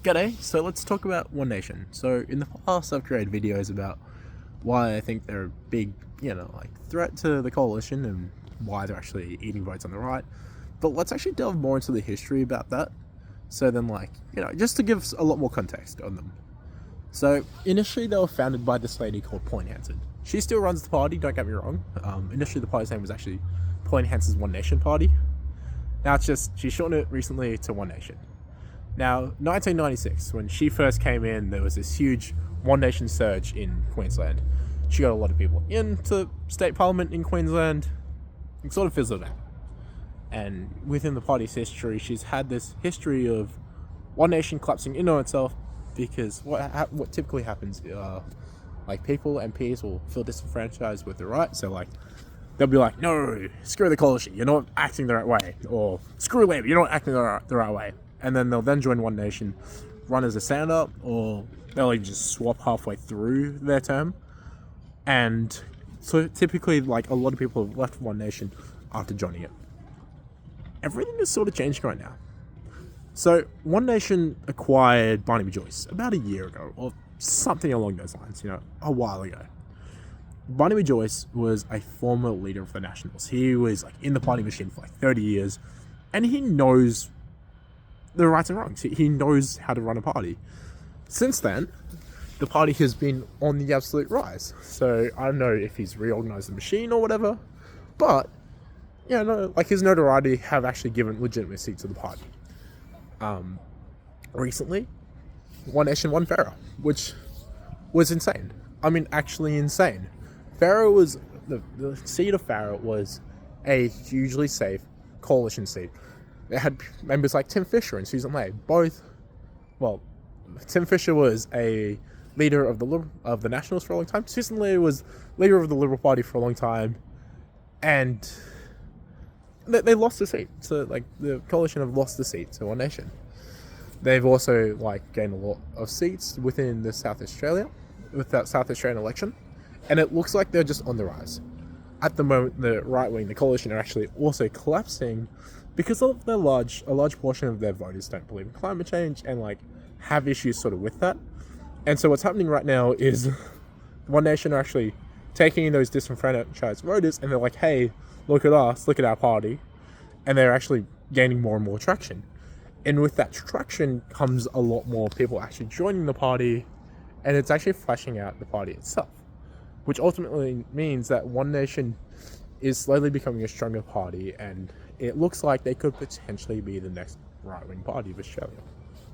G'day, so let's talk about One Nation. So in the past I've created videos about why I think they're a big, threat to the coalition and why they're actually eating votes on the right. But let's actually delve more into the history about that. So then just to give a lot more context on them. So initially they were founded by this lady called Pauline Hanson. She still runs the party, don't get me wrong. Initially the party's name was actually Pauline Hanson's One Nation Party. Now she shortened it recently to One Nation. Now, 1996, when she first came in, there was this huge One Nation surge in Queensland. She got a lot of people into state parliament in Queensland. It sort of fizzled out. And within the party's history, she's had this history of One Nation collapsing in on itself because what typically happens, people, MPs will feel disenfranchised with the right. So they'll be like, no, screw the coalition, you're not acting the right way. Or screw Labour, you're not acting the right way. And then they'll join One Nation, run as a senator, or they'll even just swap halfway through their term. And so typically, a lot of people have left One Nation after joining it. Everything is sort of changing right now. So One Nation acquired Barnaby Joyce about a year ago, or something along those lines, a while ago. Barnaby Joyce was a former leader of the Nationals. He was in the party machine for 30 years, and he knows the rights and wrongs. He knows how to run a party. Since then, the party has been on the absolute rise. So I don't know if he's reorganized the machine or whatever, but his notoriety have actually given legitimacy to the party. Recently, One Nation won Farrer, which was insane. I mean, actually insane. Farrer was the seat of Farrer was a hugely safe coalition seat. It had members like Tim Fisher and Susan Ley, Tim Fisher was a leader of the Nationals for a long time. Susan Ley was leader of the Liberal Party for a long time, and they lost the seat. So the coalition have lost the seat to One Nation. They've also gained a lot of seats within the South Australian election, and it looks like they're just on the rise. At the moment, the right wing, the coalition, are actually also collapsing because of a large portion of their voters don't believe in climate change and have issues sort of with that. And so what's happening right now is One Nation are actually taking in those disenfranchised voters, and they're like, hey, look at us, look at our party. And they're actually gaining more and more traction. And with that traction comes a lot more people actually joining the party, and it's actually fleshing out the party itself, which ultimately means that One Nation is slowly becoming a stronger party, and it looks like they could potentially be the next right-wing party of Australia.